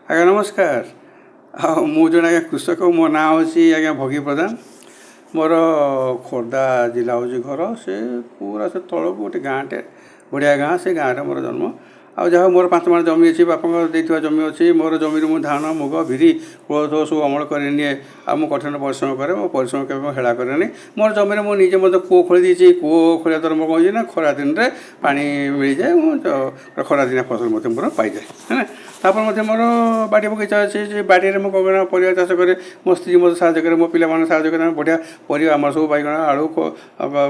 ଆଜ୍ଞା ନମସ୍କାର। ଆଉ ମୁଁ ଜଣେ କୃଷକ। ମୋ ନାଁ ହେଉଛି ଆଜ୍ଞା ଭଗୀ ପ୍ରଧାନ। ମୋର ଖୋର୍ଦ୍ଧା ଜିଲ୍ଲା ହେଉଛି ଘର। ସେ ପୁରା ସେ ତଳକୁ ଗୋଟେ ଗାଁଟେ, ବଢ଼ିଆ ଗାଁ। ସେ ଗାଁରେ ମୋର ଜନ୍ମ। ଆଉ ଯାହା ହଉ ମୋର 5 ମାଣ ଜମି ଅଛି, ବାପାଙ୍କ ଦେଇଥିବା ଜମି ଅଛି। ମୋର ଜମିରୁ ମୁଁ ଧାନ, ମୁଗ, ବିରି, କୋଳଥ ସବୁ ଅମଳ କରି ନିଏ। ଆଉ ମୁଁ କଠିନ ପରିଶ୍ରମ କରେ। ମୋ ପରିଶ୍ରମ କେବେ ମୁଁ ହେଳା କରେନି। ମୋର ଜମିରେ ମୁଁ ନିଜେ ମଧ୍ୟ କୂଅ ଖୋଳି ଦେଇଛି। କୂଅ ଖୋଳିବା ଦ୍ୱାରା ମୁଁ କ'ଣ ହେଉଛି ନା, ଖରା ଦିନରେ ପାଣି ମିଳିଯାଏ। ମୁଁ ଖରାଦିନିଆ ଫସଲ ମଧ୍ୟ ମୋର ପାଇଯାଏ ହେଲା। ତାପରେ ମଧ୍ୟ ମୋର ବାଡ଼ି ବଗିଚା ଅଛି। ସେ ବାଡ଼ିରେ ମୁଁ କ'ଣ ପରିବା ଚାଷ କରେ। ମୋ ସ୍ତ୍ରୀ ମୋତେ ସାହାଯ୍ୟ କରେ, ମୋ ପିଲାମାନେ ସାହାଯ୍ୟ କରେ। ଆମେ ବଢ଼ିଆ ପରିବା, ଆମର ସବୁ ବାଇଗଣ, ଆଳୁ,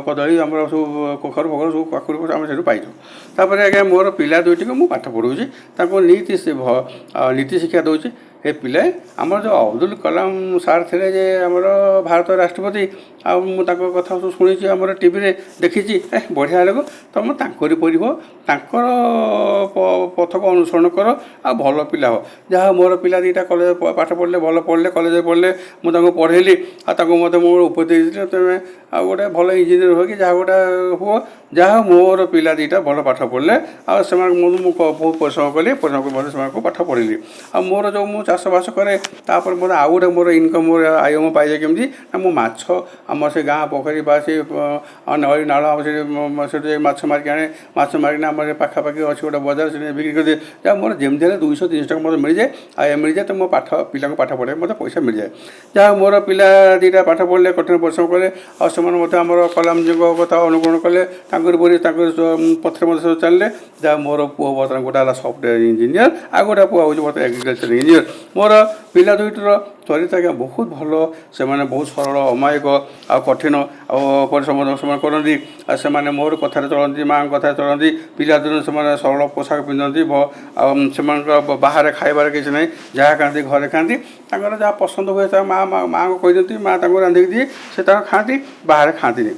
କଦଳୀ, ଆମର ସବୁ କଖାରୁ ଫଖାରୁ ସବୁ କାକୁଡ଼ି ଆମେ ସେଠୁ ପାଇଯାଉ। ତାପରେ ଆଜ୍ଞା ମୋର ପିଲା ଦୁଇଟିକୁ ମୁଁ ପାଠ ପଢ଼ାଉଛି। ତାଙ୍କୁ ନୀତି ଶିକ୍ଷା ଦେଉଛି। ଏ ପିଲା ଆମର ଯେଉଁ ଅବଦୁଲ କଲାମ ସାର୍ ଥିଲେ, ଯେ ଆମର ଭାରତ ରାଷ୍ଟ୍ରପତି। ଆଉ ମୁଁ ତାଙ୍କ କଥା ସବୁ ଶୁଣିଛି, ଆମର ଟିଭିରେ ଦେଖିଛି। ବଢ଼ିଆ ଲୋକ, ତୁମେ ତାଙ୍କରି ପରି ହୁଅ, ତାଙ୍କର ପଥକୁ ଅନୁସରଣ କର, ଆଉ ଭଲ ପିଲା ହବ। ଯାହା ହଉ ମୋର ପିଲା ଦୁଇଟା କଲେଜ ପାଠ ପଢ଼ିଲେ, ଭଲ ପଢ଼ିଲେ, କଲେଜରେ ପଢ଼ିଲେ। ମୁଁ ତାଙ୍କୁ ପଢ଼େଇଲି, ଆଉ ତାଙ୍କୁ ମୋତେ ମୋର ଉପଦେଶ ଦେଇଥିଲି, ତୁମେ ଆଉ ଗୋଟେ ଭଲ ଇଞ୍ଜିନିୟର ହୁଅ କି ଯାହା ଗୋଟେ ହୁଅ। ଯାହା ହଉ ମୋର ପିଲା ଦୁଇଟା ଭଲ ପାଠ ପଢ଼ିଲେ, ଆଉ ସେମାନଙ୍କୁ ମୁଁ ବହୁତ ପରିଶ୍ରମ କଲି। ପରିଶ୍ରମ କରି ମଧ୍ୟ ସେମାନଙ୍କୁ ପାଠ ପଢ଼େଇଲି। ଆଉ ମୋର ଯେଉଁ ମୁଁ ଚାଷବାସ କରେ, ତାପରେ ମୋର ଆଉ ଗୋଟେ ମୋର ଇନକମ୍, ମୋର ଆୟ ମୁଁ ପାଇଯାଏ କେମିତି ନା, ମୁଁ ମାଛ ଆମର ସେ ଗାଁ ପୋଖରୀ ବା ସେ ନଈ ନାଳ, ଆମର ସେଠି ମାଛ ମାରିକି ଆଣେ। ମାଛ ମାରିକିନା ଆମର ପାଖାପାଖି ଅଛି ଗୋଟେ ବଜାର, ସେଠି ବିକ୍ରି କରିଦିଏ। ଯାହା ମୋର ଯେମିତି ହେଲେ 200-300 ଟଙ୍କା ମୋତେ ମିଳିଯାଏ। ଆଉ ମିଳିଯାଏ ତ ମୋ ପିଲାଙ୍କୁ ପାଠ ପଢ଼ାଇ ମୋତେ ପଇସା ମିଳିଯାଏ। ଯାହା ମୋର ପିଲା ଦୁଇଟା ପାଠ ପଢ଼ିଲେ, କଠିନ ପରିଶ୍ରମ କଲେ, ଆଉ ସେମାନେ ମଧ୍ୟ ଆମର କଲାମଜୀଙ୍କ କଥା ଅନୁକରଣ କଲେ। ତାଙ୍କର ପଥରେ ମଧ୍ୟ ସବୁ ଚାଲିଲେ। ଯାହା ମୋର ପୁଅ ବର୍ତ୍ତମାନ ଗୋଟେ ହେଲା ସଫ୍ଟୱେୟାର ଇଞ୍ଜିନିୟର, ଆଉ ଗୋଟେ ପୁଅ ହେଉଛି ମୋତେ ଏଗ୍ରିକଲଚର ଇଞ୍ଜିନିୟର। ମୋର ପିଲା ଦୁଇଟିର ଚରିତ୍ର ଆଜ୍ଞା ବହୁତ ଭଲ। ସେମାନେ ବହୁତ ସରଳ, ଅମାୟିକ, ଆଉ କଠିନ ଆଉ ପରିଶ୍ରମ ସେମାନେ କରନ୍ତି। ଆଉ ସେମାନେ ମୋର କଥାରେ ଚଳନ୍ତି, ମାଆଙ୍କ କଥାରେ ଚଳନ୍ତି। ପିଲାଦିନୁ ସେମାନେ ସରଳ ପୋଷାକ ପିନ୍ଧନ୍ତି। ଆଉ ସେମାନଙ୍କର ବାହାରେ ଖାଇବାରେ କିଛି ନାହିଁ। ଯାହା ଖାଆନ୍ତି ଘରେ ଖାଆନ୍ତି। ତାଙ୍କର ଯାହା ପସନ୍ଦ ହୁଏ ତା ମାଆଙ୍କୁ କହିଦିଅନ୍ତି, ମାଆ ତାଙ୍କୁ ରାନ୍ଧିକି ଦିଏ, ସେ ତାଙ୍କର ଖାଆନ୍ତି, ବାହାରେ ଖାଆନ୍ତିନି।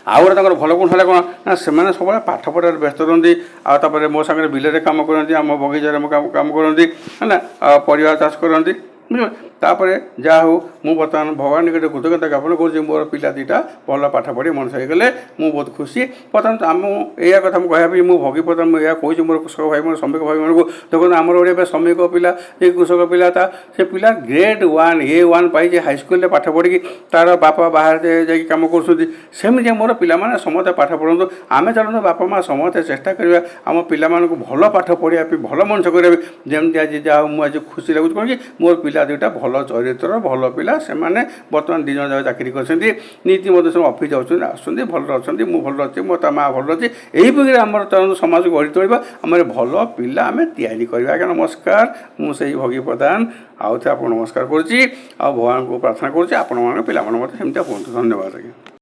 ଆଉ ଗୋଟେ ତାଙ୍କର ଭଲ ଗୁଣ ହେଲା କ'ଣ ନା, ସେମାନେ ସବୁବେଳେ ପାଠ ପଢ଼ାରେ ବ୍ୟସ୍ତ ରୁହନ୍ତି। ଆଉ ତାପରେ ମୋ ସାଙ୍ଗରେ ବିଲରେ କାମ କରନ୍ତି, ଆମ ବଗିଚାରେ କାମ କରନ୍ତି ହେଲା, ଆଉ ପରିବା ଚାଷ କରନ୍ତି। ବୁଝିଲେ। ତାପରେ ଯାହା ହଉ ମୁଁ ବର୍ତ୍ତମାନ ଭଗବାନ ନିକଟରେ କୃତଜ୍ଞତା ଜ୍ଞାପନ କରୁଛି। ମୋର ପିଲା ଦୁଇଟା ଭଲ ପାଠ ପଢ଼ି ମଣିଷ ହେଇଗଲେ, ମୁଁ ବହୁତ ଖୁସି। ବର୍ତ୍ତମାନ ଏଇଆ କଥା ମୁଁ କହିବା ପାଇଁ ମୁଁ ଭଗୀ ପ୍ରଧାନ, ମୁଁ ଏହା କହୁଛି ମୋର କୃଷକ ଭାଇ, ମୋର ଶ୍ରମିକ ଭାଇମାନଙ୍କୁ। ଦେଖନ୍ତୁ ଆମର ଓଡ଼ିଆ ଶ୍ରମିକ ପିଲା, ଏ କୃଷକ ପିଲା, ସେ ପିଲା ଗ୍ରେଡ୍ 1 A1 ପାଇଛି ହାଇସ୍କୁଲରେ ପାଠ ପଢ଼ିକି। ତା'ର ବାପା ବାହାରେ ଯାଇକି କାମ କରୁଛନ୍ତି। ସେମିତି ମୋର ପିଲାମାନେ ସମସ୍ତେ ପାଠ ପଢ଼ନ୍ତୁ। ଆମେ ଚାଲନ୍ତୁ ବାପା ମାଆ ସମସ୍ତେ ଚେଷ୍ଟା କରିବା ଆମ ପିଲାମାନଙ୍କୁ ଭଲ ପାଠ ପଢ଼ିବା ପାଇଁ, ଭଲ ମଣିଷ କରିବା ପାଇଁ। ଯେମିତି ଆଜି ଯାହା ହଉ ମୁଁ ଆଜି ଖୁସି ଲାଗୁଛି କ'ଣ କି, ମୋର ପିଲା ଦୁଇଟା ଭଲ ଚରିତ୍ରର ଭଲ ପିଲା। ସେମାନେ ବର୍ତ୍ତମାନ 2 ଜଣ ଯାକ ଚାକିରି କରିଛନ୍ତି। ନୀତି ମଧ୍ୟ ସବୁ ଅଫିସ୍ ଯାଉଛନ୍ତି, ଆସୁଛନ୍ତି, ଭଲରେ ଅଛନ୍ତି। ମୁଁ ଭଲ ଅଛି, ମୋ ତା ମାଆ ଭଲ ଅଛି। ଏହିପରି ଆମର ସମାଜକୁ ଗଢ଼ି ତୋଳିବା, ଆମର ଭଲ ପିଲା ଆମେ ତିଆରି କରିବା। ଆଜ୍ଞା ନମସ୍କାର। ମୁଁ ସେଇ ଭଗୀ ପ୍ରଧାନ ଆଉ ଥରେ ଆପଣଙ୍କୁ ନମସ୍କାର କରୁଛି। ଆଉ ଭଗବାନଙ୍କୁ ପ୍ରାର୍ଥନା କରୁଛି ଆପଣମାନଙ୍କ ପିଲାମାନେ ମଧ୍ୟ ସେମିତିଆ ହୁଅନ୍ତୁ। ଧନ୍ୟବାଦ ଆଜ୍ଞା।